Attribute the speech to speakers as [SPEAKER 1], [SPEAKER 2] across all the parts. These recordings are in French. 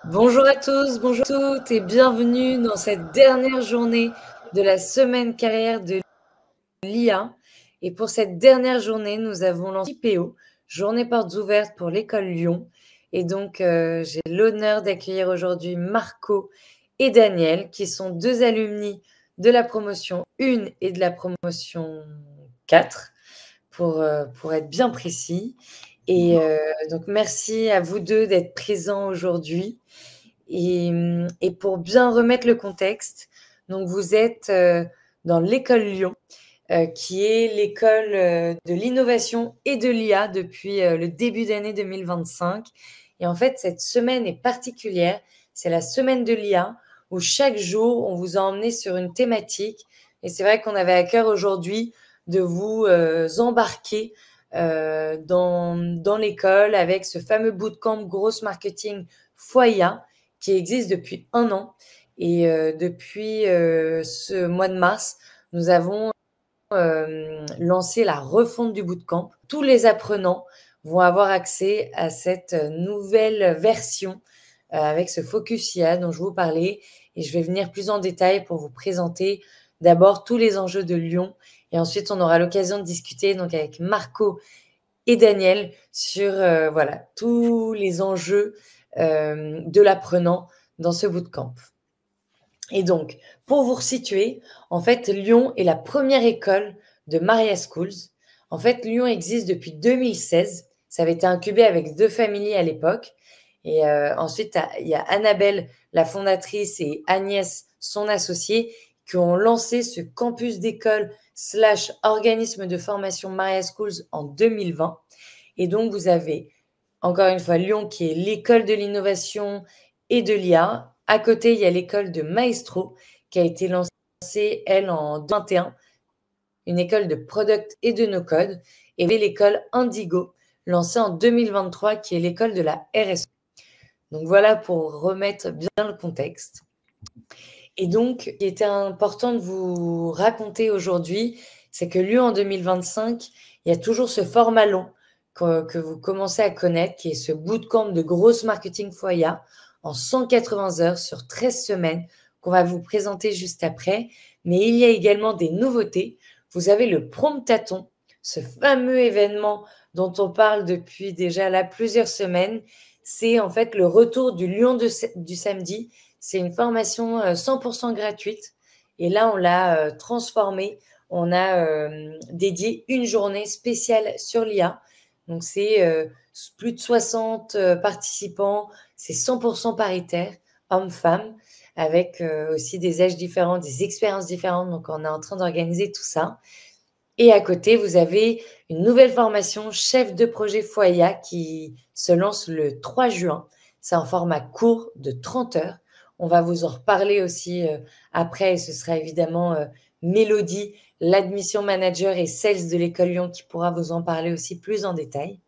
[SPEAKER 1] Bonjour à tous, bonjour à toutes et bienvenue dans cette dernière journée de la semaine carrière de l'IA. Et pour cette dernière journée, nous avons lancé JPO, Journée portes ouvertes pour l'école Lyon. Et donc, j'ai l'honneur d'accueillir aujourd'hui Marco et Daniel, qui sont deux alumni de la promotion 1 et de la promotion 4, pour être bien précis. Et donc, merci à vous deux d'être présents aujourd'hui. Et pour bien remettre le contexte, donc vous êtes dans l'école Lyon, qui est l'école de l'innovation et de l'IA depuis le début d'année 2025. Et en fait, cette semaine est particulière. C'est la semaine de l'IA où chaque jour, on vous a emmené sur une thématique. Et c'est vrai qu'on avait à cœur aujourd'hui de vous embarquer dans l'école avec ce fameux bootcamp Grosse Marketing Foya qui existe depuis 1 an. Et depuis ce mois de mars, nous avons lancé la refonte du bootcamp. Tous les apprenants vont avoir accès à cette nouvelle version avec ce focus IA dont je vous parlais. Et je vais venir plus en détail pour vous présenter d'abord tous les enjeux de Lyon. Et ensuite, on aura l'occasion de discuter donc avec Marco et Daniel sur voilà, tous les enjeux de l'apprenant dans ce bootcamp. Et donc, pour vous resituer, en fait, Lyon est la première école de Maria Schools. En fait, Lyon existe depuis 2016. Ça avait été incubé avec 2 familles à l'époque. Et ensuite, il y a Annabelle, la fondatrice, et Agnès, son associée, qui ont lancé ce campus d'école / organisme de formation Maria Schools en 2020. Et donc, vous avez, encore une fois, Lyon, qui est l'école de l'innovation et de l'IA. À côté, il y a l'école de Maestro, qui a été lancée, elle, en 2021, une école de product et de no-code. Et l'école Indigo, lancée en 2023, qui est l'école de la RSE. Donc voilà pour remettre bien le contexte. Et donc, ce qui était important de vous raconter aujourd'hui, c'est que Lyon en 2025, il y a toujours ce format long que vous commencez à connaître, qui est ce bootcamp de grosse marketing Foya en 180 heures sur 13 semaines qu'on va vous présenter juste après. Mais il y a également des nouveautés. Vous avez le promptathon, ce fameux événement dont on parle depuis déjà là plusieurs semaines. C'est en fait le retour du Lyon du samedi. C'est une formation 100% gratuite. Et là, on l'a transformée. On a dédié une journée spéciale sur l'IA. Donc, c'est plus de 60 participants. C'est 100% paritaire, hommes-femmes, avec aussi des âges différents, des expériences différentes. Donc, on est en train d'organiser tout ça. Et à côté, vous avez une nouvelle formation chef de projet Foya qui se lance le 3 juin. C'est un format court de 30 heures. On va vous en reparler aussi après. Et ce sera évidemment Mélodie, l'admission manager et sales de l'école Lyon qui pourra vous en parler aussi plus en détail.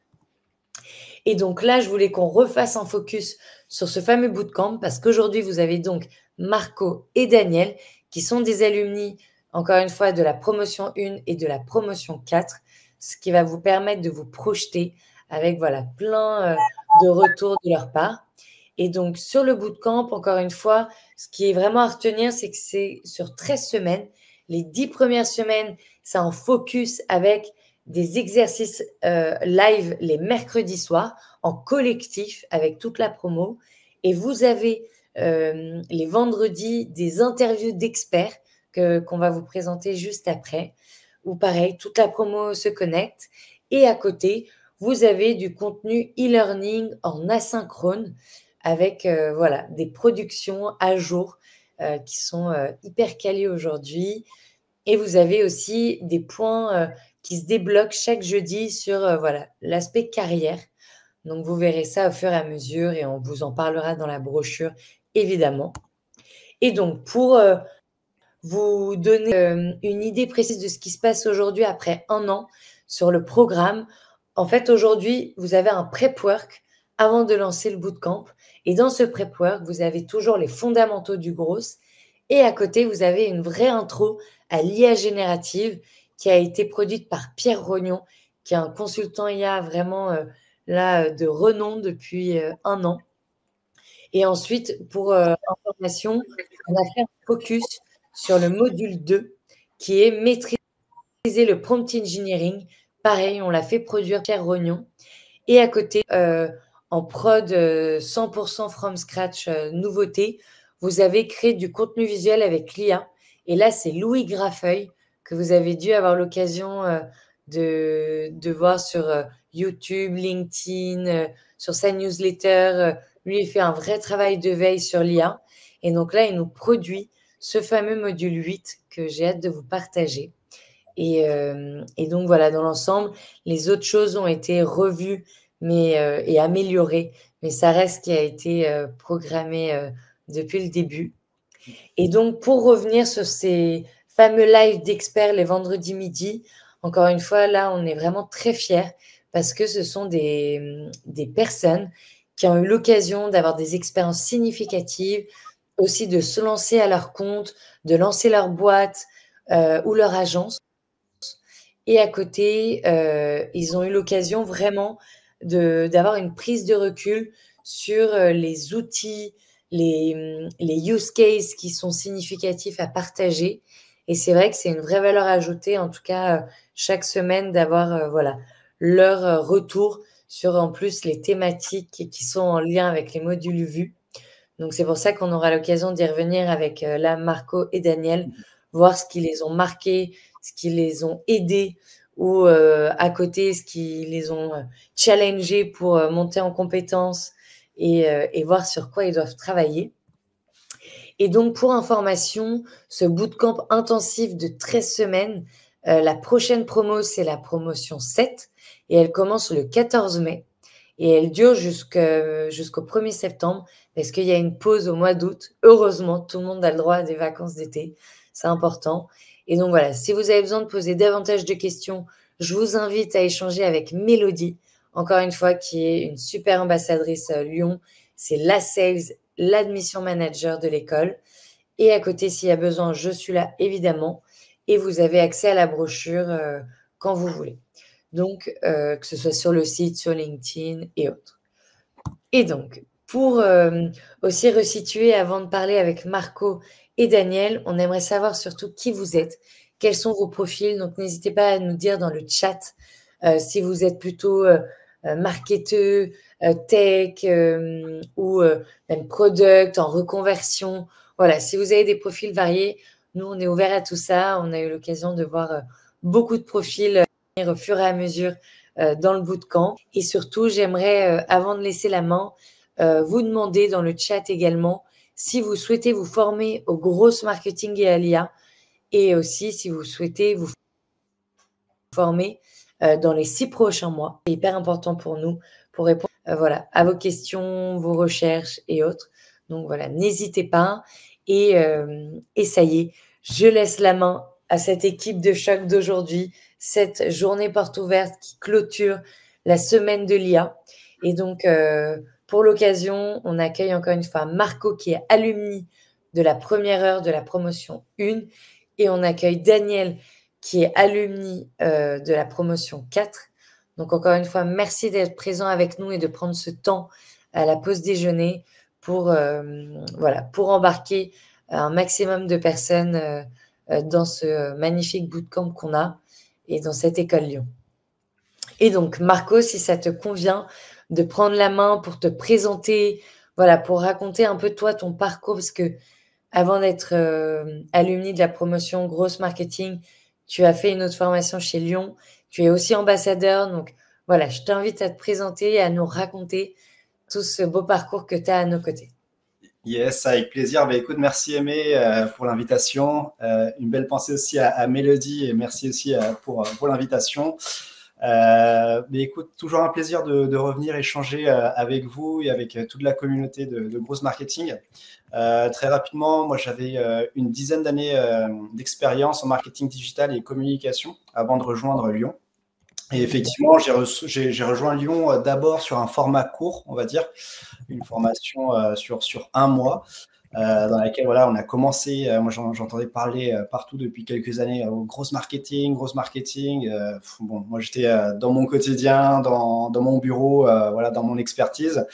[SPEAKER 1] Et donc là, je voulais qu'on refasse un focus sur ce fameux bootcamp parce qu'aujourd'hui, vous avez donc Marco et Daniel qui sont des alumni, encore une fois, de la promotion 1 et de la promotion 4, ce qui va vous permettre de vous projeter avec voilà, plein de retours de leur part. Et donc, sur le bootcamp, encore une fois, ce qui est vraiment à retenir, c'est que c'est sur 13 semaines. Les 10 premières semaines, c'est en focus avec des exercices live les mercredis soirs en collectif avec toute la promo. Et vous avez les vendredis des interviews d'experts qu'on va vous présenter juste après, où pareil, toute la promo se connecte. Et à côté, vous avez du contenu e-learning en asynchrone avec voilà, des productions à jour qui sont hyper qualies aujourd'hui. Et vous avez aussi des points qui se débloquent chaque jeudi sur voilà, l'aspect carrière. Donc, vous verrez ça au fur et à mesure et on vous en parlera dans la brochure, évidemment. Et donc, pour vous donner une idée précise de ce qui se passe aujourd'hui après 1 an sur le programme, en fait, aujourd'hui, vous avez un prep work avant de lancer le bootcamp. Et dans ce prep work, vous avez toujours les fondamentaux du gros. Et à côté, vous avez une vraie intro à l'IA générative qui a été produite par Pierre Rognon, qui est un consultant IA vraiment là, de renom depuis 1 an. Et ensuite, pour information, on a fait un focus sur le module 2, qui est maîtriser le prompt engineering. Pareil, on l'a fait produire Pierre Rognon. Et à côté, en prod 100% from scratch, nouveauté, vous avez créé du contenu visuel avec l'IA. Et là, c'est Louis Graffeuil que vous avez dû avoir l'occasion de voir sur YouTube, LinkedIn, sur sa newsletter. Lui, il fait un vrai travail de veille sur l'IA. Et donc là, il nous produit ce fameux module 8 que j'ai hâte de vous partager. Et donc voilà, dans l'ensemble, les autres choses ont été revues et améliorées, mais ça reste ce qui a été programmé depuis le début. Et donc, pour revenir sur ces fameux lives d'experts les vendredis midi, encore une fois, là, on est vraiment très fiers parce que ce sont des personnes qui ont eu l'occasion d'avoir des expériences significatives, aussi de se lancer à leur compte, de lancer leur boîte ou leur agence. Et à côté, ils ont eu l'occasion vraiment d'avoir une prise de recul sur les outils, les use cases qui sont significatifs à partager. Et c'est vrai que c'est une vraie valeur ajoutée, en tout cas, chaque semaine, d'avoir voilà, leur retour sur en plus les thématiques qui sont en lien avec les modules vus. Donc c'est pour ça qu'on aura l'occasion d'y revenir avec là, Marco et Daniel, voir ce qui les ont marqués, ce qui les ont aidés ou à côté, ce qui les ont challengés pour monter en compétences et voir sur quoi ils doivent travailler. Et donc, pour information, ce bootcamp intensif de 13 semaines, la prochaine promo, c'est la promotion 7 et elle commence le 14 mai et elle dure jusqu'au 1er septembre parce qu'il y a une pause au mois d'août. Heureusement, tout le monde a le droit à des vacances d'été. C'est important. Et donc voilà, si vous avez besoin de poser davantage de questions, je vous invite à échanger avec Mélodie, encore une fois, qui est une super ambassadrice à Lyon. C'est la sales, l'admission manager de l'école. Et à côté, s'il y a besoin, je suis là, évidemment. Et vous avez accès à la brochure quand vous voulez. Donc, que ce soit sur le site, sur LinkedIn et autres. Et donc, pour aussi resituer, avant de parler avec Marco et Daniel, on aimerait savoir surtout qui vous êtes, quels sont vos profils. Donc, n'hésitez pas à nous dire dans le chat si vous êtes plutôt marketeur, tech ou même product, en reconversion. Voilà, si vous avez des profils variés, nous, on est ouvert à tout ça. On a eu l'occasion de voir beaucoup de profils au fur et à mesure dans le bootcamp. Et surtout, j'aimerais, avant de laisser la main, vous demander dans le chat également si vous souhaitez vous former au gros marketing et à l'IA et aussi si vous souhaitez vous former dans les 6 prochains mois. C'est hyper important pour nous pour répondre voilà, à vos questions, vos recherches et autres. Donc voilà, n'hésitez pas. Et ça y est, je laisse la main à cette équipe de choc d'aujourd'hui, cette journée porte ouverte qui clôture la semaine de l'IA. Et donc, pour l'occasion, on accueille encore une fois Marco qui est alumni de la première heure de la promotion 1 et on accueille Daniel qui est alumni de la promotion 4. Donc, encore une fois, merci d'être présent avec nous et de prendre ce temps à la pause déjeuner pour, voilà, pour embarquer un maximum de personnes dans ce magnifique bootcamp qu'on a et dans cette école Lyon. Et donc, Marco, si ça te convient de prendre la main pour te présenter, voilà, pour raconter un peu toi, ton parcours, parce que avant d'être alumni de la promotion Grosse Marketing, tu as fait une autre formation chez Lyon. Tu es aussi ambassadeur. Donc, voilà, je t'invite à te présenter et à nous raconter tout ce beau parcours que tu as à nos côtés.
[SPEAKER 2] Yes, avec plaisir. Bah, écoute, merci Aimé pour l'invitation. Une belle pensée aussi à Mélodie et merci aussi pour l'invitation. Mais écoute, toujours un plaisir de revenir échanger avec vous et avec toute la communauté de Grosse Marketing. Très rapidement, moi j'avais une dizaine d'années d'expérience en marketing digital et communication avant de rejoindre Lyon. Et effectivement, j'ai rejoint Lyon d'abord sur un format court, on va dire, une formation sur 1 mois. dans laquelle voilà, on a commencé, moi j'entendais parler partout depuis quelques années, gros marketing, gros marketing. Bon, moi j'étais dans mon quotidien, dans mon bureau, voilà, dans mon expertise,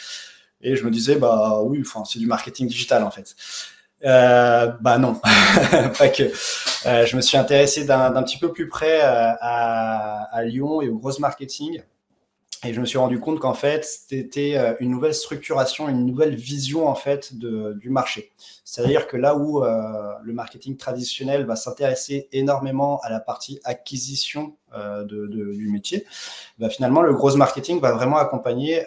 [SPEAKER 2] et je me disais, bah oui, c'est du marketing digital en fait. Bah non, pas que. Je me suis intéressé d'un petit peu plus près à Lyon et au gros marketing. Et je me suis rendu compte qu'en fait, c'était une nouvelle structuration, une nouvelle vision en fait du marché. C'est-à-dire que là où le marketing traditionnel va s'intéresser énormément à la partie acquisition du métier, bah, finalement, le gros marketing va vraiment accompagner,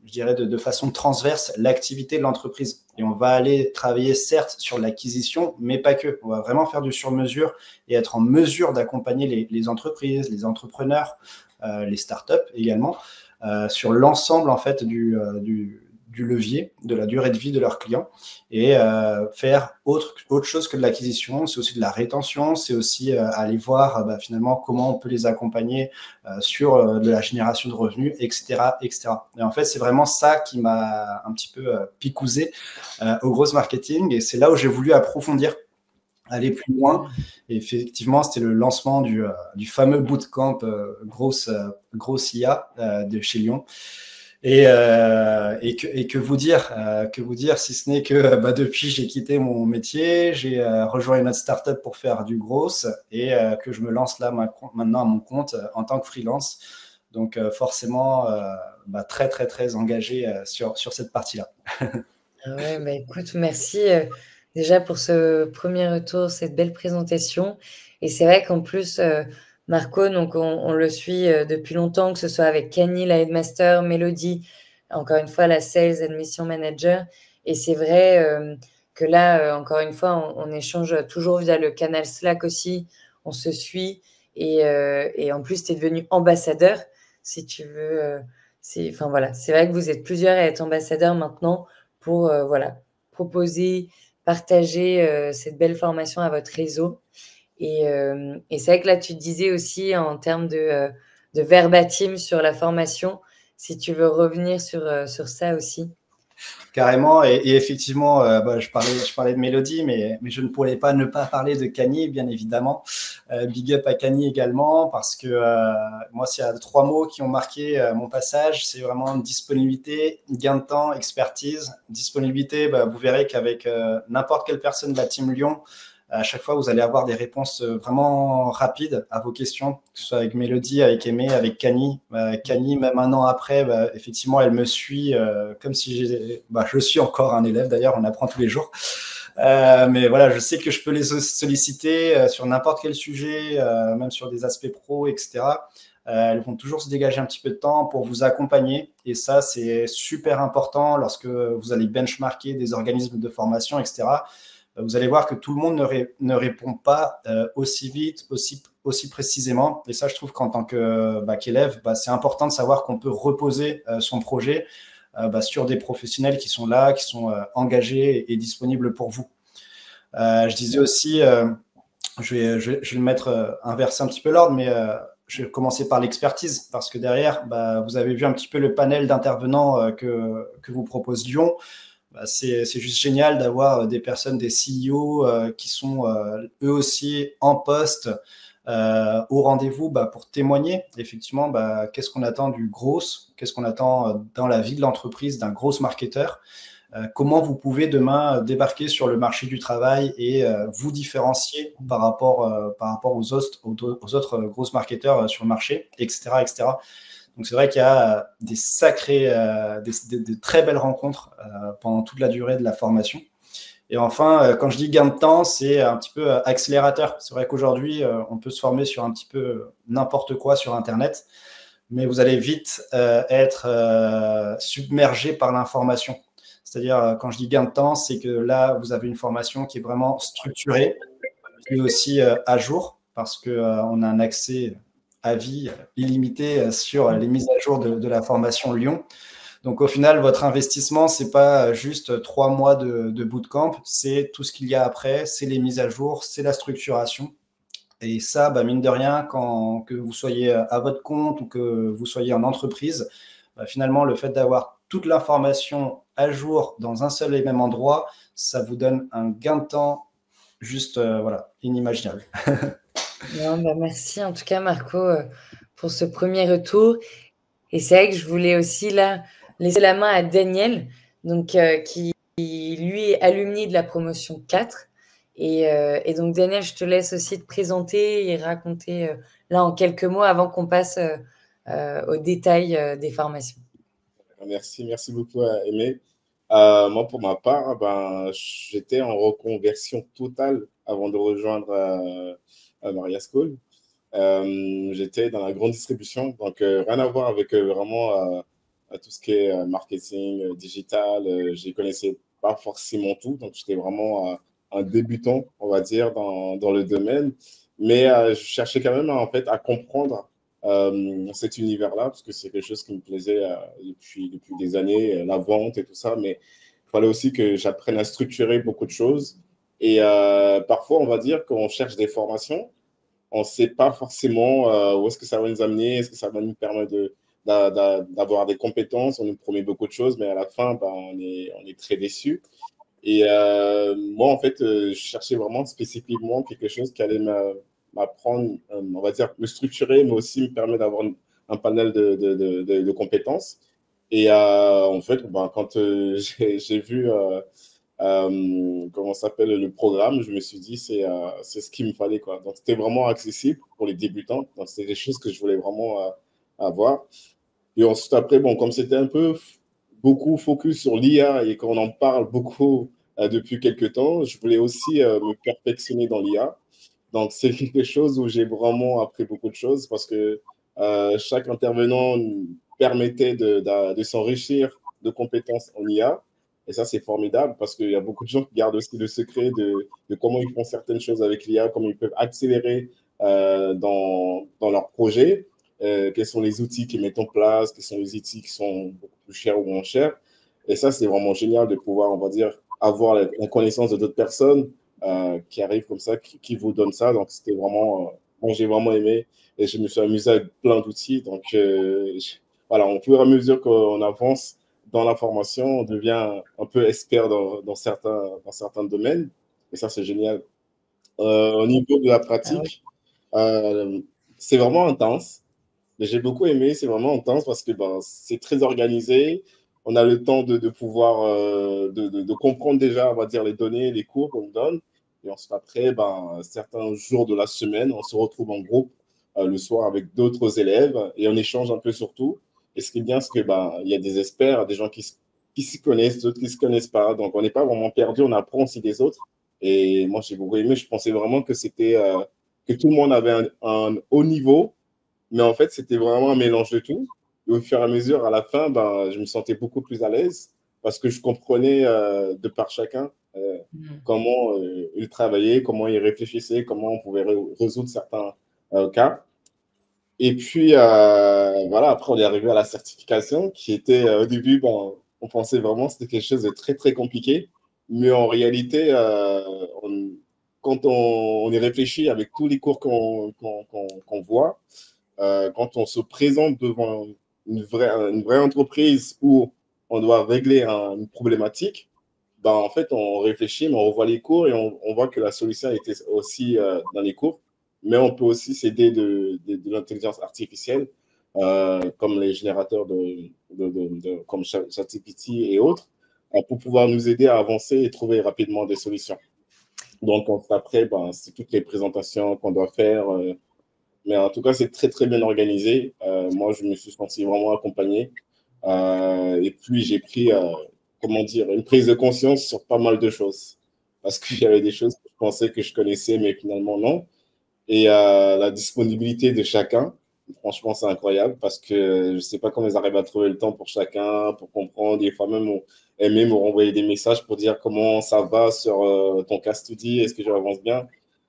[SPEAKER 2] je dirais, de façon transverse l'activité de l'entreprise. Et on va aller travailler certes sur l'acquisition, mais pas que. On va vraiment faire du sur-mesure et être en mesure d'accompagner les entreprises, les entrepreneurs, les startups également, sur l'ensemble en fait du levier, de la durée de vie de leurs clients, et faire autre chose que de l'acquisition. C'est aussi de la rétention, c'est aussi aller voir finalement comment on peut les accompagner sur de la génération de revenus, etc., etc. Et en fait, c'est vraiment ça qui m'a un petit peu picousé au gros marketing, et c'est là où j'ai voulu approfondir, aller plus loin. Et effectivement, c'était le lancement du fameux bootcamp grosse IA de chez Lyon. Et que vous dire, si ce n'est que depuis, j'ai quitté mon métier, j'ai rejoint une autre startup pour faire du gros, et que je me lance là maintenant à mon compte en tant que freelance. Donc forcément, très, très, très engagé sur cette partie-là.
[SPEAKER 1] Ah ouais, bah écoute, merci déjà pour ce premier retour, cette belle présentation. Et c'est vrai qu'en plus, Marco, donc on le suit depuis longtemps, que ce soit avec Kenny, la headmaster, Mélodie, encore une fois, la sales admission manager. Et c'est vrai que là, encore une fois, on échange toujours via le canal Slack aussi, on se suit. Et en plus, tu es devenu ambassadeur, si tu veux. Enfin voilà, c'est vrai que vous êtes plusieurs à être ambassadeurs maintenant pour voilà, proposer, partager cette belle formation à votre réseau. Et c'est vrai que là, tu disais aussi en termes de verbatim sur la formation, si tu veux revenir sur ça aussi.
[SPEAKER 2] Carrément, et effectivement, je parlais de Mélodie, mais je ne pourrais pas ne pas parler de Kanye, bien évidemment. Big up à Kanye également, parce que moi, s'il y a 3 mots qui ont marqué mon passage, c'est vraiment disponibilité, gain de temps, expertise. Disponibilité, vous verrez qu'avec n'importe quelle personne de la team Lyon, à chaque fois, vous allez avoir des réponses vraiment rapides à vos questions, que ce soit avec Mélodie, avec Aimé, avec Kanye. Kanye, même un an après, effectivement, elle me suit comme si je suis encore un élève, d'ailleurs, on apprend tous les jours. Mais voilà, je sais que je peux les solliciter sur n'importe quel sujet, même sur des aspects pro, etc. Elles vont toujours se dégager un petit peu de temps pour vous accompagner. Et ça, c'est super important lorsque vous allez benchmarker des organismes de formation, etc. Vous allez voir que tout le monde ne répond pas aussi vite, aussi précisément. Et ça, je trouve qu'en tant qu'élève, c'est important de savoir qu'on peut reposer son projet sur des professionnels qui sont là, qui sont engagés et disponibles pour vous. Je disais aussi, je vais le mettre, inverser un petit peu l'ordre, mais je vais commencer par l'expertise, parce que derrière, vous avez vu un petit peu le panel d'intervenants que vous propose Lyon. C'est juste génial d'avoir des personnes, des CEO qui sont eux aussi en poste au rendez-vous pour témoigner effectivement qu'est-ce qu'on attend du gros, qu'est-ce qu'on attend dans la vie de l'entreprise d'un gros marketeur, comment vous pouvez demain débarquer sur le marché du travail et vous différencier par rapport aux autres gros marketeurs sur le marché, etc., etc. Donc, c'est vrai qu'il y a des de très belles rencontres pendant toute la durée de la formation. Et enfin, quand je dis gain de temps, c'est un petit peu accélérateur. C'est vrai qu'aujourd'hui, on peut se former sur un petit peu n'importe quoi sur Internet, mais vous allez vite être submergé par l'information. C'est-à-dire, quand je dis gain de temps, c'est que là, vous avez une formation qui est vraiment structurée, qui est aussi à jour, parce qu'on a un accès à vie illimité sur les mises à jour de la formation Lyon. Donc, au final, votre investissement, ce n'est pas juste 3 mois de bootcamp, c'est tout ce qu'il y a après, c'est les mises à jour, c'est la structuration. Et ça, mine de rien, que vous soyez à votre compte ou que vous soyez en entreprise, finalement, le fait d'avoir toute l'information à jour dans un seul et même endroit, ça vous donne un gain de temps juste voilà, inimaginable.
[SPEAKER 1] Non, bah, merci en tout cas, Marco, pour ce premier retour. Et c'est vrai que je voulais aussi là laisser la main à Daniel, donc, qui lui est alumni de la promotion 4. Et donc, Daniel, je te laisse aussi te présenter et raconter là en quelques mots avant qu'on passe aux détails des formations.
[SPEAKER 3] Merci beaucoup, Aimé. Moi, pour ma part, ben, j'étais en reconversion totale avant de rejoindre Maria School. J'étais dans la grande distribution, donc rien à voir avec vraiment tout ce qui est marketing, digital. Je ne connaissais pas forcément tout, donc j'étais vraiment un débutant, on va dire, dans le domaine. Mais je cherchais quand même en fait, à comprendre cet univers-là, parce que c'est quelque chose qui me plaisait depuis des années, la vente et tout ça, mais il fallait aussi que j'apprenne à structurer beaucoup de choses. Et parfois, on va dire qu'on cherche des formations, on ne sait pas forcément où est-ce que ça va nous amener, est-ce que ça va nous permettre d'avoir des compétences, on nous promet beaucoup de choses, mais à la fin, ben, on est très déçus. Et moi, en fait, je cherchais vraiment spécifiquement quelque chose qui allait m'apprendre, on va dire, me structurer, mais aussi me permettre d'avoir un panel de compétences. Et en fait, ben, quand j'ai vu comment s'appelle le programme, je me suis dit, c'est ce qu'il me fallait, quoi. Donc, c'était vraiment accessible pour les débutants. Donc, c'est des choses que je voulais vraiment avoir. Et ensuite, après, bon, comme c'était un peu beaucoup focus sur l'IA et qu'on en parle beaucoup depuis quelques temps, je voulais aussi me perfectionner dans l'IA. Donc, c'est quelque chose où j'ai vraiment appris beaucoup de choses parce que chaque intervenant permettait de s'enrichir de compétences en IA. Et ça, c'est formidable parce qu'il y a beaucoup de gens qui gardent aussi le secret de comment ils font certaines choses avec l'IA, comment ils peuvent accélérer dans leur projet, quels sont les outils qu'ils mettent en place, quels sont les outils qui sont beaucoup plus chers ou moins chers. Et ça, c'est vraiment génial de pouvoir, on va dire, avoir la connaissance de d'autres personnes qui arrivent comme ça, qui vous donnent ça. Donc, c'était vraiment, moi, j'ai vraiment aimé et je me suis amusé avec plein d'outils. Donc, voilà, au fur et à mesure qu'on avance dans la formation, on devient un peu expert dans certains domaines. Et ça, c'est génial. Au niveau de la
[SPEAKER 1] Ah ouais.
[SPEAKER 3] pratique, c'est vraiment intense. J'ai beaucoup aimé, c'est vraiment intense parce que ben, c'est très organisé. On a le temps de pouvoir de comprendre déjà, on va dire, les données, les cours qu'on donne. Et ensuite, après, ben, certains jours de la semaine, on se retrouve en groupe le soir avec d'autres élèves et on échange un peu sur tout. Et ce qui est bien, c'est que ben, il y a des experts, des gens qui s'y connaissent, d'autres qui ne se connaissent pas. Donc, on n'est pas vraiment perdu, on apprend aussi des autres. Et moi, j'ai beaucoup aimé. Je pensais vraiment que c'était que tout le monde avait un haut niveau, mais en fait, c'était vraiment un mélange de tout. Et au fur et à mesure, à la fin, ben, je me sentais beaucoup plus à l'aise parce que je comprenais de par chacun comment il travaillait, comment il réfléchissait, comment on pouvait résoudre certains cas. Et puis, voilà, après, on est arrivé à la certification qui était, au début, bon, on pensait vraiment que c'était quelque chose de très, très compliqué. Mais en réalité, quand on y réfléchit avec tous les cours qu'on voit, quand on se présente devant une vraie entreprise où on doit régler une problématique, ben, en fait, on réfléchit, mais on revoit les cours et on voit que la solution était aussi dans les cours. Mais on peut aussi s'aider de l'intelligence artificielle, comme les générateurs comme ChatGPT et autres, pour pouvoir nous aider à avancer et trouver rapidement des solutions. Donc, après, ben, c'est toutes les présentations qu'on doit faire. Mais en tout cas, c'est très, très bien organisé. Moi, je me suis senti vraiment accompagné. Et puis, j'ai pris, comment dire, une prise de conscience sur pas mal de choses. Parce qu'il y avait des choses que je pensais que je connaissais, mais finalement, non. Et la disponibilité de chacun, franchement, c'est incroyable parce que je ne sais pas comment ils arrivent à trouver le temps pour chacun, pour comprendre. Des fois même, on aimé me renvoyer des messages pour dire comment ça va sur ton cas study, est-ce que j'avance bien.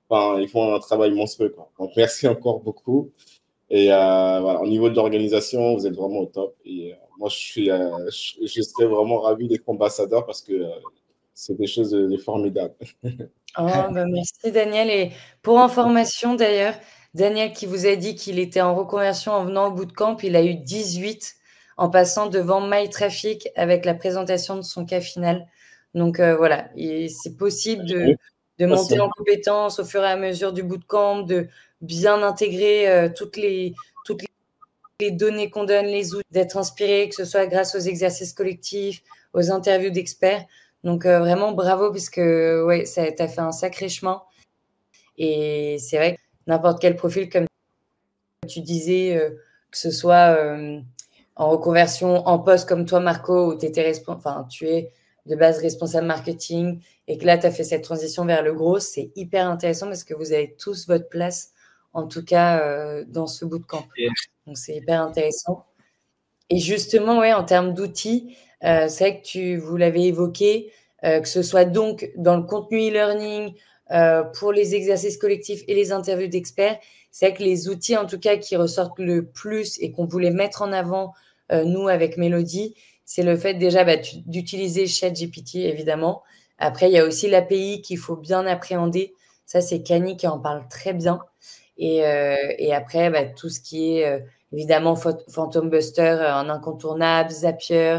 [SPEAKER 3] Enfin, ils font un travail monstrueux, quoi. Donc, merci encore beaucoup. Et voilà, au niveau de l'organisation, vous êtes vraiment au top. Et moi, je serais vraiment ravi d'être ambassadeur parce que c'est des choses de formidables.
[SPEAKER 1] Oh, bah, merci Daniel. Et pour information d'ailleurs, Daniel qui vous a dit qu'il était en reconversion en venant au bootcamp, il a eu 18 en passant devant MyTraffic avec la présentation de son cas final. Donc voilà, c'est possible de monter en compétences au fur et à mesure du bootcamp, de bien intégrer toutes les données qu'on donne, les outils, d'être inspiré, que ce soit grâce aux exercices collectifs, aux interviews d'experts. Donc vraiment bravo, puisque ouais, tu as fait un sacré chemin. Et c'est vrai que n'importe quel profil, comme tu disais, que ce soit en reconversion, en poste comme toi, Marco, où tu es de base responsable marketing et que là, tu as fait cette transition vers le gros, c'est hyper intéressant parce que vous avez tous votre place, en tout cas, dans ce bootcamp. Donc, c'est hyper intéressant. Et justement, ouais, en termes d'outils, c'est vrai que vous l'avez évoqué, que ce soit donc dans le contenu e-learning, pour les exercices collectifs et les interviews d'experts, c'est vrai que les outils, en tout cas, qui ressortent le plus et qu'on voulait mettre en avant, nous, avec Mélodie, c'est le fait déjà d'utiliser ChatGPT, évidemment. Après, il y a aussi l'API qu'il faut bien appréhender. Ça, c'est Kani qui en parle très bien. Et après, tout ce qui est évidemment Phantom Buster, un incontournable, Zapier,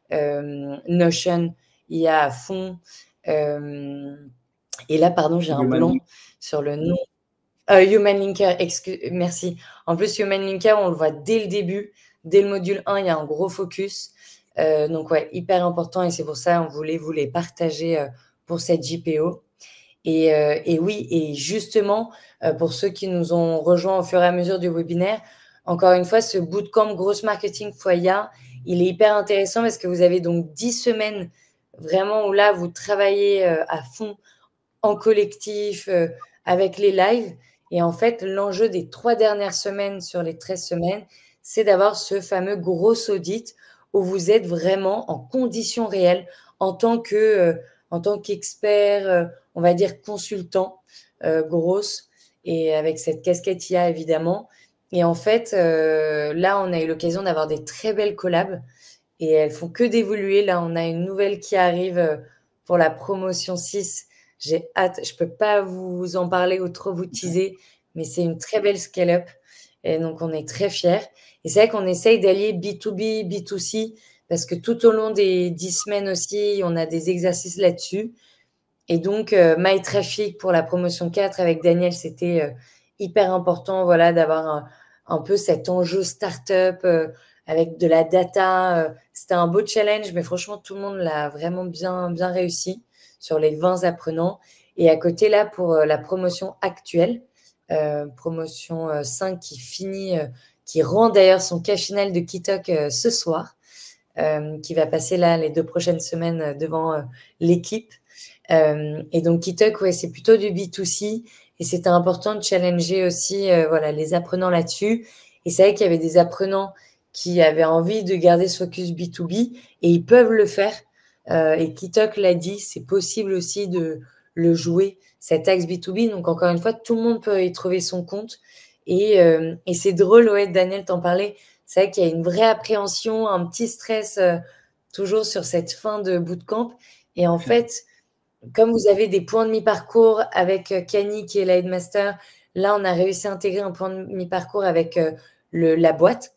[SPEAKER 1] Notion, il y a à fond. Et là, pardon, j'ai un blanc sur le nom. Human Linker, merci. En plus, Human Linker, on le voit dès le début. Dès le module 1, il y a un gros focus. Donc, ouais, hyper important. Et c'est pour ça qu'on voulait vous les partager pour cette JPO. Et oui, et justement, pour ceux qui nous ont rejoints au fur et à mesure du webinaire, encore une fois, ce bootcamp Gross Marketing Foya, il est hyper intéressant parce que vous avez donc 10 semaines vraiment où là, vous travaillez à fond en collectif, avec les lives. Et en fait, l'enjeu des 3 dernières semaines sur les 13 semaines, c'est d'avoir ce fameux gros audit où vous êtes vraiment en conditions réelles en tant qu'expert, on va dire consultant, grosse, et avec cette casquette IA évidemment. Et en fait, là, on a eu l'occasion d'avoir des très belles collabs et elles font que d'évoluer. Là, on a une nouvelle qui arrive pour la promotion 6. J'ai hâte, je peux pas vous en parler ou trop vous teaser, mais c'est une très belle scale-up. Et donc, on est très fiers. Et c'est vrai qu'on essaye d'allier B2B, B2C, parce que tout au long des 10 semaines aussi, on a des exercices là-dessus. Et donc, MyTraffic pour la promotion 4 avec Daniel, c'était hyper important, voilà, d'avoir un peu cet enjeu startup avec de la data. C'était un beau challenge, mais franchement, tout le monde l'a vraiment bien, bien réussi sur les 20 apprenants. Et à côté, là, pour la promotion actuelle, promotion 5 qui finit, qui rend d'ailleurs son cas final de Kitok ce soir, qui va passer là les 2 prochaines semaines devant l'équipe. Et donc, Kitok, ouais, c'est plutôt du B2C et c'était important de challenger aussi voilà, les apprenants là-dessus. Et c'est vrai qu'il y avait des apprenants qui avaient envie de garder ce focus B2B et ils peuvent le faire. Et Kitok l'a dit, c'est possible aussi de le jouer, cet axe B2B. Donc, encore une fois, tout le monde peut y trouver son compte. Et c'est drôle, ouais, Daniel t'en parlait. C'est vrai qu'il y a une vraie appréhension, un petit stress toujours sur cette fin de bootcamp. Et en fait, comme vous avez des points de mi-parcours avec Kani qui est la headmaster, là, on a réussi à intégrer un point de mi-parcours avec la boîte.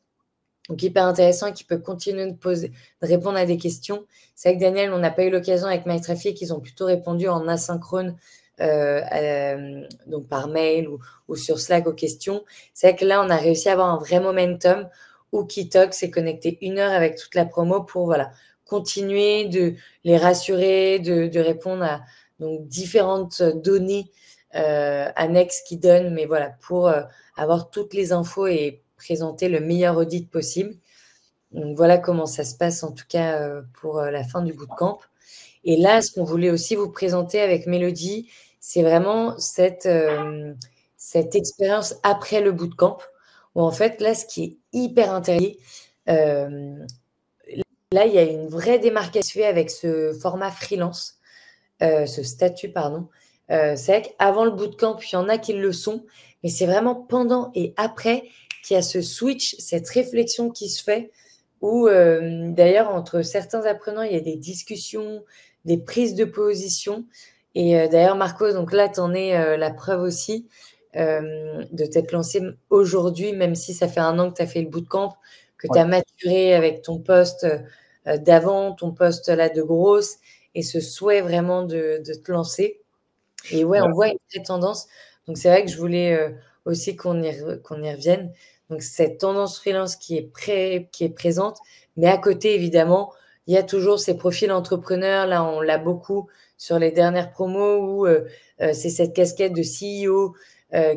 [SPEAKER 1] Donc, hyper intéressant et qui peut continuer de répondre à des questions. C'est vrai que Daniel, on n'a pas eu l'occasion avec MyTraffic, ils ont plutôt répondu en asynchrone, donc par mail ou sur Slack aux questions. C'est vrai que là, on a réussi à avoir un vrai momentum où Kitok s'est connecté 1 heure avec toute la promo pour voilà, continuer de les rassurer, de répondre à donc, différentes données annexes qu'ils donnent, mais voilà, pour avoir toutes les infos et présenter le meilleur audit possible. Donc voilà comment ça se passe en tout cas pour la fin du bootcamp. Et là, ce qu'on voulait aussi vous présenter avec Mélodie, c'est vraiment cette expérience après le bootcamp, où en fait, là, ce qui est hyper intéressant, là, il y a une vraie démarcation avec ce format freelance, ce statut, pardon. C'est vrai qu'avant le bootcamp, il y en a qui le sont, mais c'est vraiment pendant et après qu'il y a ce switch, cette réflexion qui se fait, où d'ailleurs, entre certains apprenants, il y a des discussions, des prises de position. Et d'ailleurs, Marco, donc là, tu en es la preuve aussi de t'être lancé aujourd'hui, même si ça fait 1 an que tu as fait le bootcamp, que tu as maturé avec ton poste d'avant, ton poste là de grosse, et ce souhait vraiment de te lancer. Et ouais, on voit une vraie tendance. Donc, c'est vrai que je voulais aussi qu'on y revienne. Donc, cette tendance freelance qui est présente, mais à côté, évidemment, il y a toujours ces profils entrepreneurs. Là, on l'a beaucoup sur les dernières promos où c'est cette casquette de CEO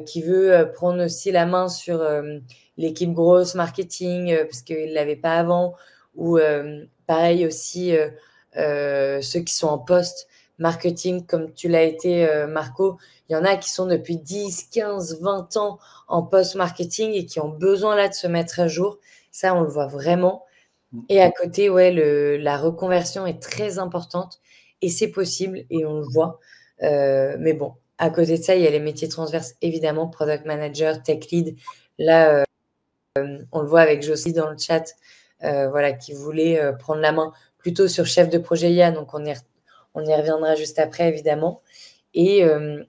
[SPEAKER 1] qui veut prendre aussi la main sur l'équipe grosse marketing parce qu'il ne l'avait pas avant. Ou pareil aussi, ceux qui sont en poste marketing comme tu l'as été, Marco. Il y en a qui sont depuis 10, 15, 20 ans en post-marketing et qui ont besoin là de se mettre à jour. Ça, on le voit vraiment. Et à côté, ouais, la reconversion est très importante et c'est possible et on le voit. Mais bon, à côté de ça, il y a les métiers transverses, évidemment, product manager, tech lead. Là, on le voit avec Josie dans le chat, voilà, qui voulait prendre la main plutôt sur chef de projet IA. Donc, on y reviendra juste après, évidemment. Et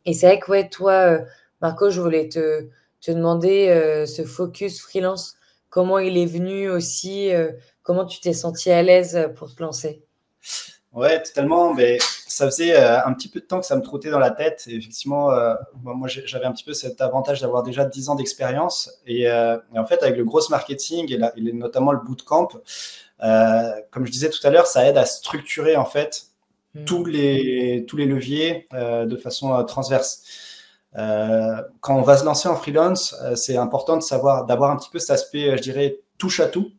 [SPEAKER 1] c'est vrai que, ouais, toi, Marco, je voulais te demander ce focus freelance, comment il est venu aussi, comment tu t'es senti à l'aise pour te lancer?
[SPEAKER 2] Ouais, totalement. Mais ça faisait un petit peu de temps que ça me trottait dans la tête. Et effectivement, moi, j'avais un petit peu cet avantage d'avoir déjà 10 ans d'expérience. Et en fait, avec le gros marketing et notamment le bootcamp, comme je disais tout à l'heure, ça aide à structurer en fait tous les leviers de façon transverse. Quand on va se lancer en freelance, c'est important d'avoir un petit peu cet aspect, je dirais, touche à tout,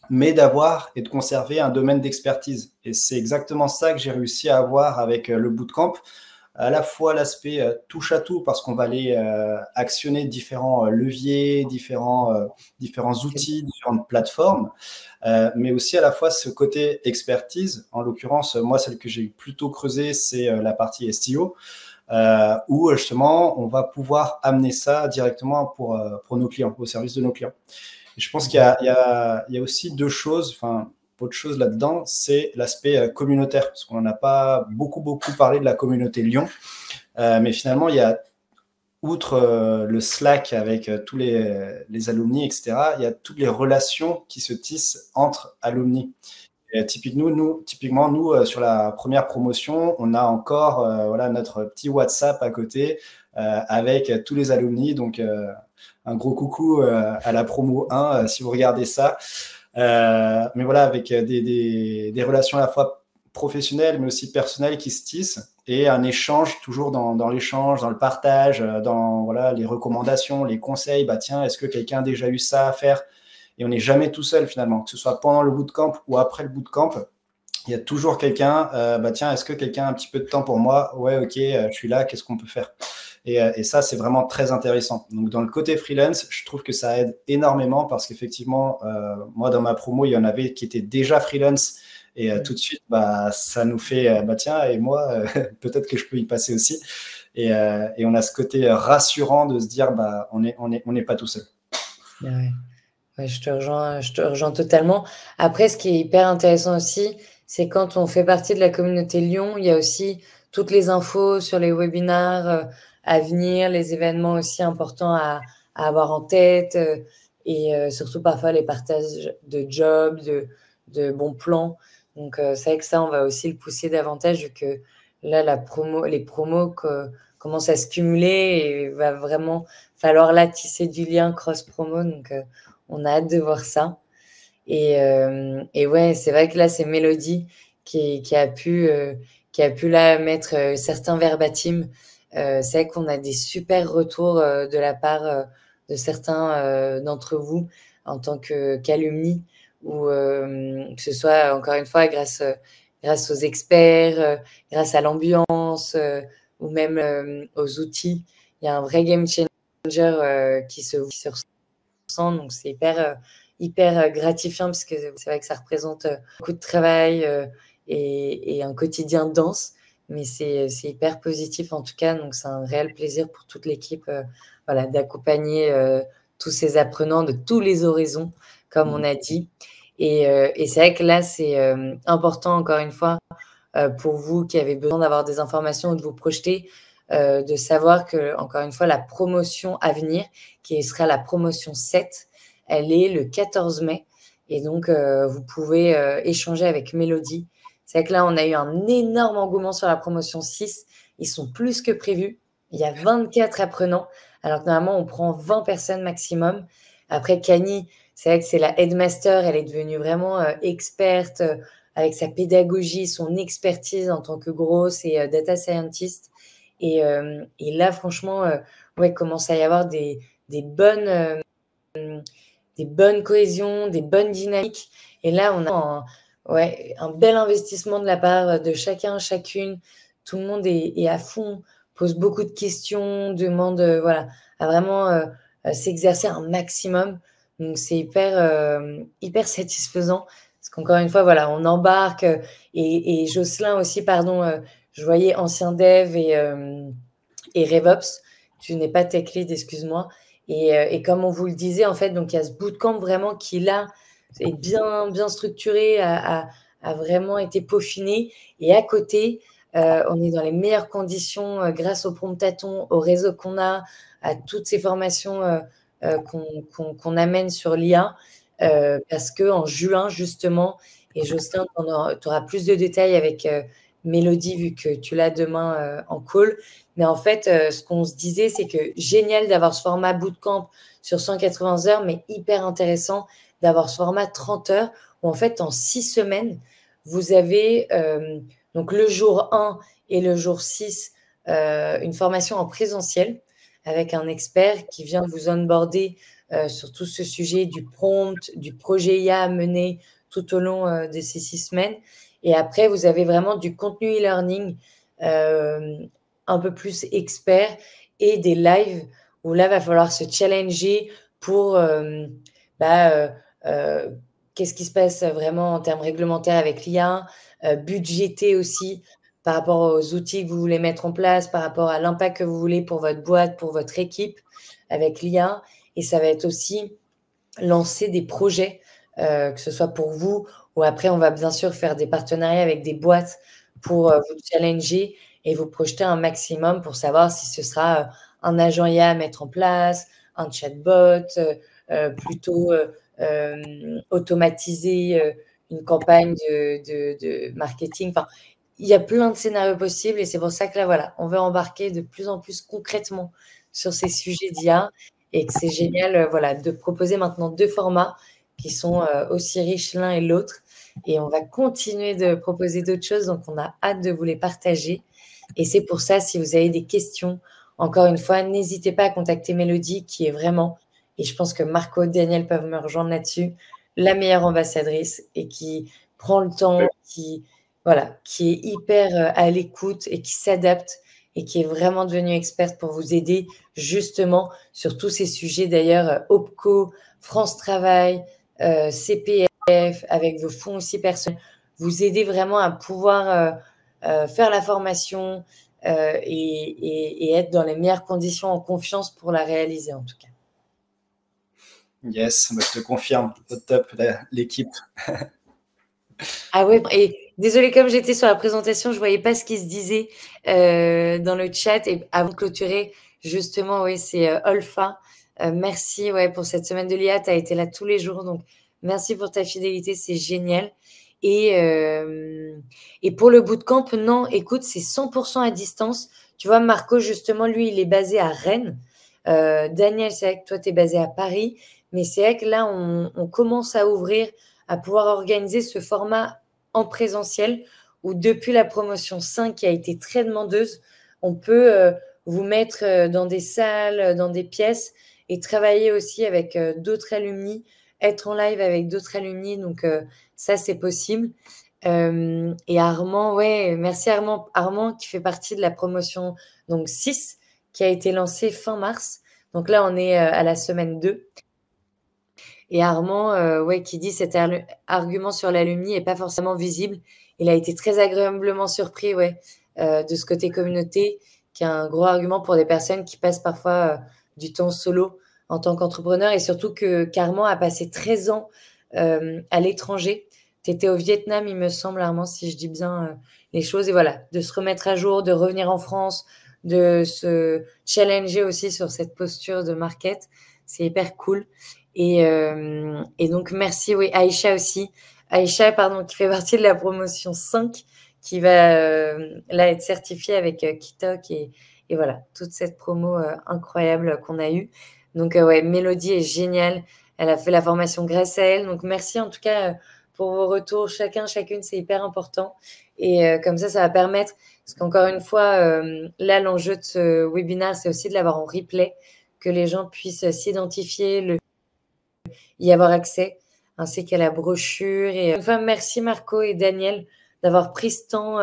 [SPEAKER 2] mais d'avoir et de conserver un domaine d'expertise. Et c'est exactement ça que j'ai réussi à avoir avec le bootcamp. À la fois l'aspect touche à tout, parce qu'on va aller actionner différents leviers, différents outils, différentes plateformes, mais aussi à la fois ce côté expertise. En l'occurrence, moi, celle que j'ai plutôt creusée, c'est la partie SEO, où justement, on va pouvoir amener ça directement pour nos clients, au service de nos clients. Et je pense qu'il y a aussi deux choses, enfin, autre chose là-dedans, c'est l'aspect communautaire, parce qu'on n'en a pas beaucoup parlé de la communauté Lyon, mais finalement, il y a, outre le Slack avec tous les alumni, etc., il y a toutes les relations qui se tissent entre alumni. Et typiquement, nous, sur la première promotion, on a encore voilà, notre petit WhatsApp à côté avec tous les alumni. Donc, un gros coucou à la promo 1 si vous regardez ça. Mais voilà, avec des relations à la fois professionnelles, mais aussi personnelles qui se tissent et un échange toujours dans l'échange, dans le partage, dans voilà, les recommandations, les conseils. Bah, tiens, est-ce que quelqu'un a déjà eu ça à faire? Et on n'est jamais tout seul finalement, que ce soit pendant le bootcamp ou après le bootcamp. Il y a toujours quelqu'un, bah tiens, est-ce que quelqu'un a un petit peu de temps pour moi? Ouais, ok, je suis là, qu'est-ce qu'on peut faire? Et ça, c'est vraiment très intéressant. Donc, dans le côté freelance, je trouve que ça aide énormément parce qu'effectivement, moi, dans ma promo, il y en avait qui étaient déjà freelance et tout de suite, bah, ça nous fait, bah tiens, et moi, peut-être que je peux y passer aussi. Et on a ce côté rassurant de se dire, bah, on n'est pas tout seul.
[SPEAKER 1] Ouais. Ouais, je te rejoins totalement. Après, ce qui est hyper intéressant aussi, c'est quand on fait partie de la communauté Lyon, il y a aussi toutes les infos sur les webinars à venir, les événements aussi importants à avoir en tête et surtout parfois les partages de jobs, de bons plans. Donc, c'est vrai que ça, on va aussi le pousser davantage vu que là, les promos commencent à se cumuler et il va vraiment falloir là tisser du lien cross-promo. Donc, on a hâte de voir ça. Et ouais, c'est vrai que là, c'est Mélodie qui a pu là mettre certains verbatim. C'est vrai qu'on a des super retours de la part de certains d'entre vous en tant qu'alumni, ou que ce soit, encore une fois, grâce aux experts, grâce à l'ambiance ou même aux outils. Il y a un vrai game changer qui se ressent. Donc, c'est hyper gratifiant parce que c'est vrai que ça représente beaucoup de travail et un quotidien dense, mais c'est hyper positif en tout cas. Donc, c'est un réel plaisir pour toute l'équipe voilà, d'accompagner tous ces apprenants de tous les horizons, comme on a dit. Et c'est vrai que là, c'est important, encore une fois, pour vous qui avez besoin d'avoir des informations ou de vous projeter, de savoir que, encore une fois, la promotion à venir, qui sera la promotion 7, elle est le 14 mai. Et donc, vous pouvez échanger avec Mélodie. C'est vrai que là, on a eu un énorme engouement sur la promotion 6. Ils sont plus que prévus. Il y a 24 apprenants, alors que normalement, on prend 20 personnes maximum. Après, Kani, c'est vrai que c'est la headmaster. Elle est devenue vraiment experte avec sa pédagogie, son expertise en tant que grosse et data scientist. Et là, franchement, ouais, commence à y avoir des bonnes cohésions, des bonnes dynamiques. Et là, on a un bel investissement de la part de chacun, chacune. Tout le monde est à fond, pose beaucoup de questions, demande voilà, à vraiment s'exercer un maximum. Donc, c'est hyper satisfaisant. Parce qu'encore une fois, voilà, on embarque. Et Jocelyn aussi, pardon, je voyais ancien dev et RevOps. Tu n'es pas tech lead, excuse-moi. Et comme on vous le disait, en fait, donc il y a ce bootcamp vraiment qui, là, est bien structuré, a vraiment été peaufiné. Et à côté, on est dans les meilleures conditions grâce au promptathon, au réseau qu'on a, à toutes ces formations qu'on amène sur l'IA. Parce qu'en juin, justement, et Jocelyn, tu auras plus de détails avec Mélodie, vu que tu l'as demain en call. Mais en fait, ce qu'on se disait, c'est que génial d'avoir ce format bootcamp sur 180 heures, mais hyper intéressant d'avoir ce format 30 heures, où en fait, en 6 semaines, vous avez donc le jour 1 et le jour 6, une formation en présentiel avec un expert qui vient vous onboarder sur tout ce sujet du prompt, du projet IA à mener tout au long de ces 6 semaines. Et après, vous avez vraiment du contenu e-learning un peu plus expert et des lives où là, va falloir se challenger pour qu'est-ce qui se passe vraiment en termes réglementaires avec l'IA, budgéter aussi par rapport aux outils que vous voulez mettre en place, par rapport à l'impact que vous voulez pour votre boîte, pour votre équipe avec l'IA. Et ça va être aussi lancer des projets, que ce soit pour vous ou après, on va bien sûr faire des partenariats avec des boîtes pour vous challenger et vous projeter un maximum pour savoir si ce sera un agent IA à mettre en place, un chatbot, plutôt automatiser une campagne de marketing. Enfin, il y a plein de scénarios possibles et c'est pour ça que là, voilà, on veut embarquer de plus en plus concrètement sur ces sujets d'IA et que c'est génial voilà, de proposer maintenant 2 formats qui sont aussi riches l'un et l'autre. Et on va continuer de proposer d'autres choses, donc on a hâte de vous les partager. Et c'est pour ça, si vous avez des questions, encore une fois, n'hésitez pas à contacter Mélodie, qui est vraiment, et je pense que Marco, Daniel peuvent me rejoindre là-dessus, la meilleure ambassadrice et qui prend le temps, qui est hyper à l'écoute et qui s'adapte et qui est vraiment devenue experte pour vous aider justement sur tous ces sujets. D'ailleurs, OPCO, France Travail, CPF, avec vos fonds aussi personnels, vous aider vraiment à pouvoir faire la formation et être dans les meilleures conditions en confiance pour la réaliser en tout cas.
[SPEAKER 2] Yes, je te confirme, au top, l'équipe.
[SPEAKER 1] Ah ouais, et désolée, comme j'étais sur la présentation, je voyais pas ce qui se disait dans le chat. Et avant de clôturer, justement, oui, c'est Olfa. Merci pour cette semaine de l'IA. Tu as été là tous les jours, donc merci pour ta fidélité, c'est génial. Et pour le bootcamp, non, écoute, c'est 100% à distance. Tu vois, Marco, justement, lui, il est basé à Rennes. Daniel, c'est vrai que toi, tu es basé à Paris. Mais c'est vrai que là, on commence à ouvrir, à pouvoir organiser ce format en présentiel où depuis la promotion 5 qui a été très demandeuse, on peut vous mettre dans des salles, dans des pièces et travailler aussi avec d'autres alumni, être en live avec d'autres alumni. Donc, ça, c'est possible. Et Armand, merci Armand qui fait partie de la promotion donc 6 qui a été lancée fin mars. Donc là, on est à la semaine 2. Et Armand, qui dit cet argument sur l'alumni n'est pas forcément visible. Il a été très agréablement surpris de ce côté communauté, qui est un gros argument pour des personnes qui passent parfois du temps solo en tant qu'entrepreneur. Et surtout qu'Armand a passé 13 ans à l'étranger. Tu étais au Vietnam, il me semble, Armand, si je dis bien les choses. Et voilà, de se remettre à jour, de revenir en France, de se challenger aussi sur cette posture de market. C'est hyper cool. Et donc, merci, oui, Aïcha aussi. Aïcha, pardon, qui fait partie de la promotion 5, qui va là être certifiée avec Kitok et voilà, toute cette promo incroyable qu'on a eue. Donc, ouais, Mélodie est géniale. Elle a fait la formation grâce à elle. Donc, merci en tout cas pour vos retours, chacune, c'est hyper important. Et comme ça va permettre, parce qu'encore une fois, là, l'enjeu de ce webinaire, c'est aussi de l'avoir en replay, que les gens puissent s'identifier, y avoir accès, ainsi qu'à la brochure. Et une fois, merci Marco et Daniel d'avoir pris ce temps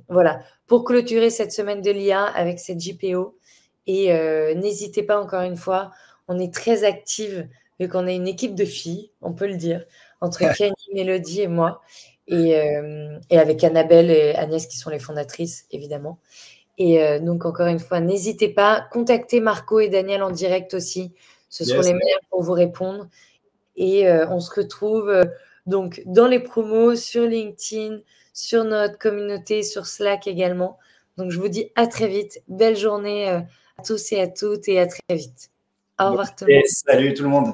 [SPEAKER 1] voilà, pour clôturer cette semaine de l'IA avec cette JPO. Et n'hésitez pas, encore une fois, on est très active, vu qu'on est une équipe de filles, on peut le dire, entre Kenny, Mélodie et moi, et avec Annabelle et Agnès qui sont les fondatrices, évidemment. Et donc, encore une fois, n'hésitez pas, contactez Marco et Daniel en direct aussi, ce seront les meilleurs pour vous répondre. Et on se retrouve donc dans les promos, sur LinkedIn, sur notre communauté, sur Slack également. Donc, je vous dis à très vite. Belle journée à tous et à toutes et à très vite. Au revoir tout le monde.
[SPEAKER 2] Salut tout le monde.